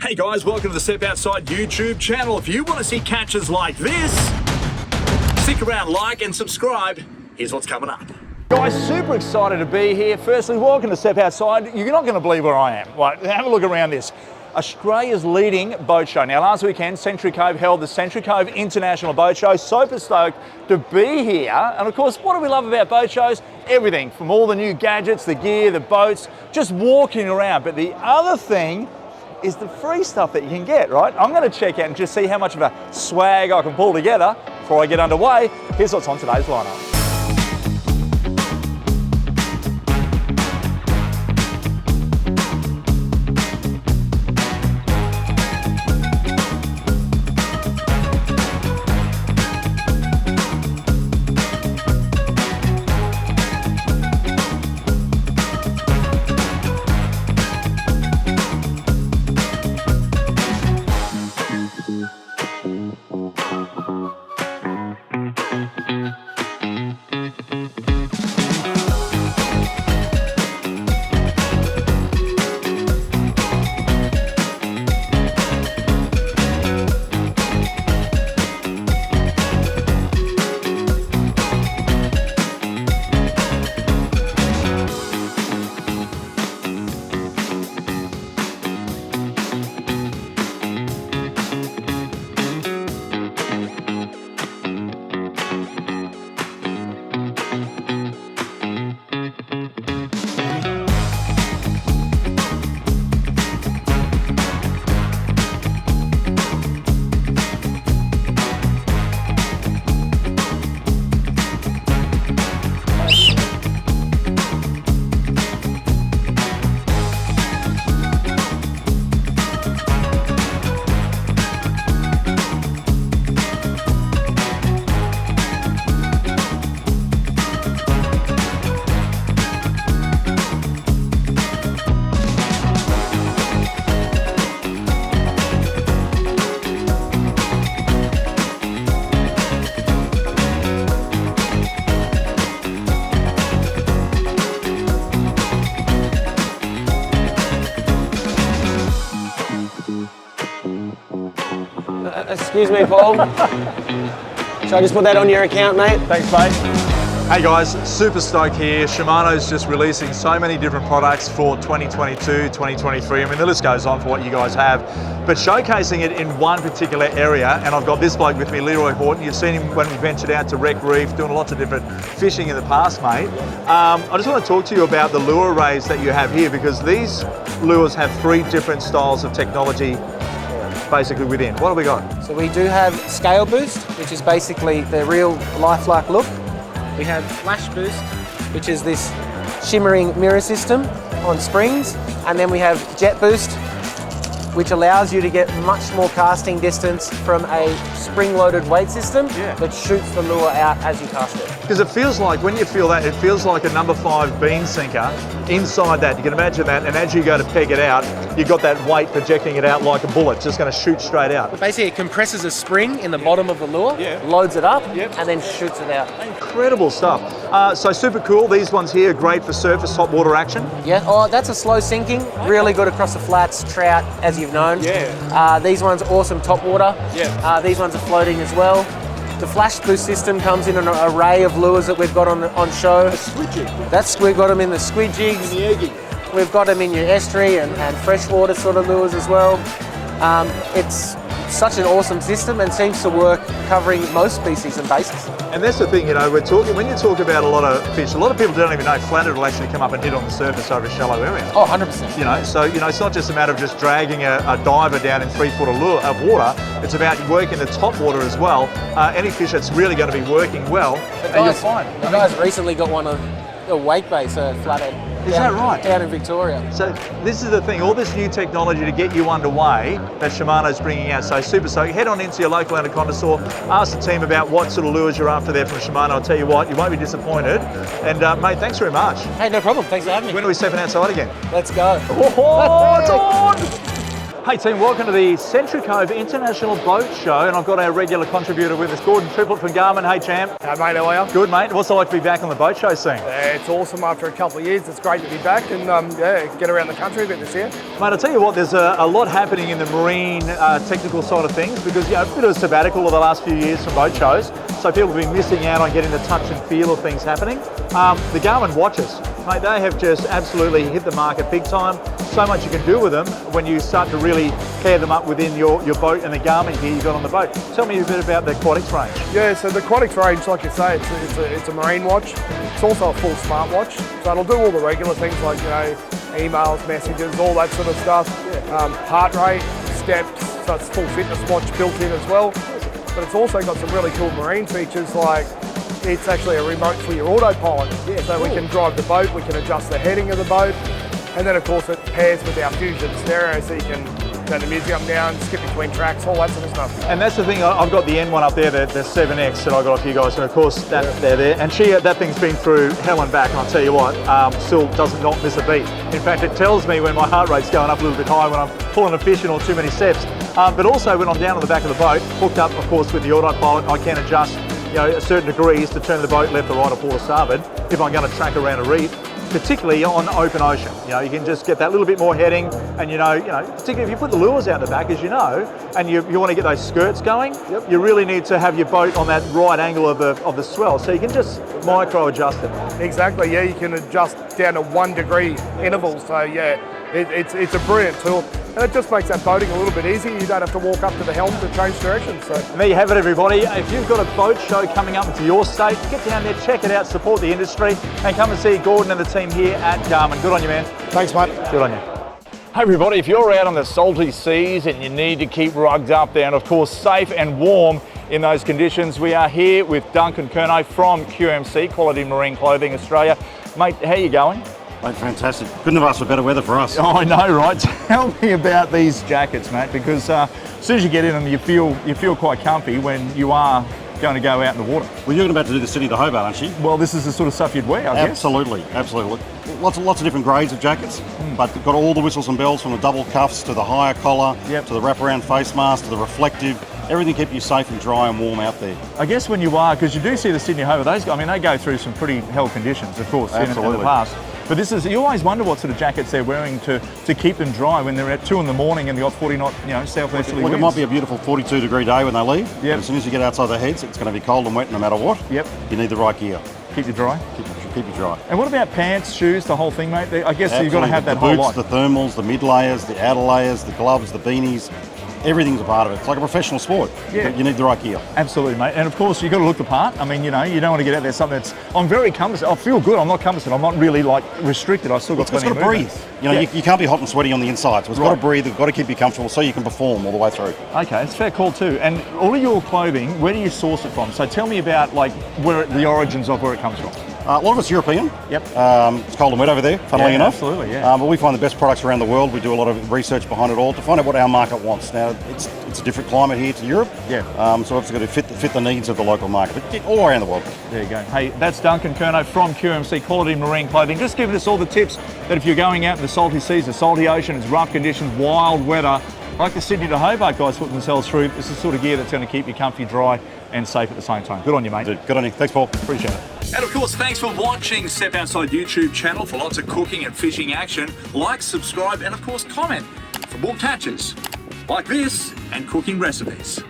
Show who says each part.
Speaker 1: Hey guys, welcome to the Step Outside YouTube channel. If you want to see catches like this, stick around, like and subscribe. Here's what's coming up. Guys, super excited to be here. Firstly, welcome to Step Outside. You're not going to believe where I am. Right, have a look around this. Australia's leading boat show. Now, last weekend, Sentry Cove held the Sentry Cove International Boat Show. Super stoked to be here. And of course, what do we love about boat shows? Everything from all the new gadgets, the gear, the boats, just walking around. But the other thing is the free stuff that you can get, right? I'm going to check out and just see how much of a swag I can pull together before I get underway. Here's what's on today's lineup.
Speaker 2: Excuse me, Paul. Should I just put that on your account, mate?
Speaker 1: Thanks, mate. Hey guys, super stoked here. Shimano's just releasing so many different products for 2022, 2023. I mean, the list goes on for what you guys have, but showcasing it in one particular area. And I've got this bloke with me, Leroy Horton. You've seen him when we ventured out to Wreck Reef, doing lots of different fishing in the past, mate. I just want to talk to you about the lure arrays that you have here, because these lures have three different styles of technology basically within. What have we got?
Speaker 2: So we do have scale boost, which is basically the real lifelike look. We have flash boost, which is this shimmering mirror system on springs. And then we have jet boost, which allows you to get much more casting distance from a spring-loaded weight system that shoots the lure out as you cast it.
Speaker 1: Because it feels like, when you feel that, it feels like a number 5 bean sinker inside that. You can imagine that, and as you go to peg it out, you've got that weight projecting it out like a bullet, just going to shoot straight out.
Speaker 2: Basically, it compresses a spring in the bottom of the lure, loads it up, and then shoots it out.
Speaker 1: Incredible stuff. So super cool. These ones here are great for surface top water action.
Speaker 2: Yeah, oh, that's a slow sinking, really good across the flats, trout, as you've known. These ones are awesome top water. These ones are floating as well. The flash boost system comes in an array of lures that we've got on show.
Speaker 1: A squid jig.
Speaker 2: We've got them in the squid jigs.
Speaker 1: And the eggy.
Speaker 2: We've got them in your estuary and freshwater sort of lures as well. It's such an awesome system and seems to work covering most species and bases.
Speaker 1: And that's the thing, you know, when you talk about a lot of fish, a lot of people don't even know flathead will actually come up and hit on the surface over a shallow area.
Speaker 2: Oh, 100%.
Speaker 1: You know, so, you know, it's not just a matter of just dragging a diver down in 3 foot of water, it's about working the top water as well. Any fish that's really going to be working well, and you're fine.
Speaker 2: The guys recently got one of a weight base, a flathead.
Speaker 1: Is that right?
Speaker 2: Down in Victoria.
Speaker 1: So this is the thing, all this new technology to get you underway that Shimano's bringing out. So super stoked. Head on into your local Anacondasaur, ask the team about what sort of lures you're after there from Shimano. I'll tell you what, you won't be disappointed. And mate, thanks very much.
Speaker 2: Hey, no problem. Thanks for having me.
Speaker 1: When are we stepping outside again?
Speaker 2: Let's go.
Speaker 1: Oh, it's on! Hey team, welcome to the Sentry Cove International Boat Show, and I've got our regular contributor with us, Gordon Triplett from Garmin. Hey champ.
Speaker 3: Hey mate, how are you?
Speaker 1: Good mate. What's it like to be back on the boat show scene?
Speaker 3: Yeah, it's awesome after a couple of years. It's great to be back and get around the country a bit this year.
Speaker 1: Mate, I'll tell you what, there's a lot happening in the marine technical side of things because, you know, a bit of a sabbatical of the last few years from boat shows, so people have been missing out on getting the touch and feel of things happening. The Garmin watches, mate, they have just absolutely hit the market big time. So much you can do with them when you start to really pair them up within your boat and the Garmin gear you've got on the boat. Tell me a bit about the Aquatics range.
Speaker 3: Yeah, so the Aquatics range, like you say, it's a marine watch. It's also a full smartwatch, so it'll do all the regular things like, you know, emails, messages, all that sort of stuff. Heart rate, steps, so it's full fitness watch built in as well. But it's also got some really cool marine features, like it's actually a remote for your autopilot. Yeah, so cool. We can drive the boat, we can adjust the heading of the boat, and then of course it pairs with our Fusion stereo, so you can turn the music up and down, skip between tracks, all that sort of stuff.
Speaker 1: And that's the thing, I've got the N1 up there, the 7X that I got off you guys, and of course they're there. And that thing's been through hell and back, and I'll tell you what, still does not miss a beat. In fact, it tells me when my heart rate's going up a little bit high, when I'm pulling a fish in or too many steps. But also when I'm down on the back of the boat, hooked up of course with the autopilot, I can adjust, you know, certain degrees to turn the boat left or right or port or starboard if I'm going to track around a reef, particularly on open ocean. You know, you can just get that little bit more heading, and you know, particularly if you put the lures out the back, as you know, and you want to get those skirts going, you really need to have your boat on that right angle of the swell, so you can just micro adjust it.
Speaker 3: Exactly, yeah, you can adjust down to 1 degree intervals, so yeah, it's a brilliant tool. And it just makes that boating a little bit easier. You don't have to walk up to the helm to change direction. So.
Speaker 1: And there you have it, everybody. If you've got a boat show coming up into your state, get down there, check it out, support the industry, and come and see Gordon and the team here at Garmin. Good on you, man.
Speaker 3: Thanks, mate.
Speaker 1: Good on you. Hey everybody, if you're out on the salty seas and you need to keep rugged up there and of course safe and warm in those conditions, we are here with Duncan Kerno from QMC, Quality Marine Clothing Australia. Mate, how you going?
Speaker 4: Mate, fantastic. Couldn't have asked for better weather for us.
Speaker 1: Oh, I know, right? Tell me about these jackets, mate, because as soon as you get in them, you feel quite comfy when you are going to go out in the water.
Speaker 4: Well, you're about to do the City to Hobart, aren't you?
Speaker 1: Well, this is the sort of stuff you'd wear, I guess.
Speaker 4: Absolutely, absolutely. Lots of different grades of jackets, but they've got all the whistles and bells, from the double cuffs to the higher collar, to the wraparound face mask to the reflective. Everything keep you safe and dry and warm out there.
Speaker 1: I guess when you are, because you do see the Sydney Hobart, those guys, I mean, they go through some pretty hell conditions, of course, in the past. But this is, you always wonder what sort of jackets they're wearing to keep them dry when they're at 2 in the morning and they've got 40 knot, southwesterly winds.
Speaker 4: It might be a beautiful 42-degree day when they leave. But as soon as you get outside the heads, it's going to be cold and wet no matter what. You need the right gear.
Speaker 1: Keep you dry?
Speaker 4: Keep you dry.
Speaker 1: And what about pants, shoes, the whole thing, mate? I guess you've got to have that whole lot.
Speaker 4: The boots, the thermals, the mid layers, the outer layers, the gloves, the beanies. Everything's a part of it. It's like a professional sport. But you need the right gear.
Speaker 1: Absolutely, mate. And of course, you've got to look the part. I mean, you don't want to get out there something that's, I'm very cumbersome. I feel good. I'm not cumbersome. I'm not really like restricted. I've still got plenty of movement.
Speaker 4: It's got to breathe. You can't be hot and sweaty on the inside. So it's got to breathe. It's got to keep you comfortable so you can perform all the way through.
Speaker 1: Okay, it's a fair call too. And all of your clothing, where do you source it from? So tell me about like the origins of where it comes from.
Speaker 4: A lot of it's European. It's cold and wet over there, funnily enough.
Speaker 1: Absolutely,
Speaker 4: but we find the best products around the world. We do a lot of research behind it all to find out what our market wants. Now, it's a different climate here to Europe. So it's got to fit the needs of the local market, but all around the world. There
Speaker 1: you go. Hey, that's Duncan Kerno from QMC Quality Marine Clothing. Just giving us all the tips that if you're going out in the salty seas, the salty ocean, it's rough conditions, wild weather, like the Sydney to Hobart guys putting themselves through, this is the sort of gear that's going to keep you comfy, dry and safe at the same time. Good on you, mate.
Speaker 4: Good on you. Thanks, Paul.
Speaker 1: Appreciate it. And of course, thanks for watching Step Outside YouTube channel for lots of cooking and fishing action. Like, subscribe, and of course, comment for more catches like this and cooking recipes.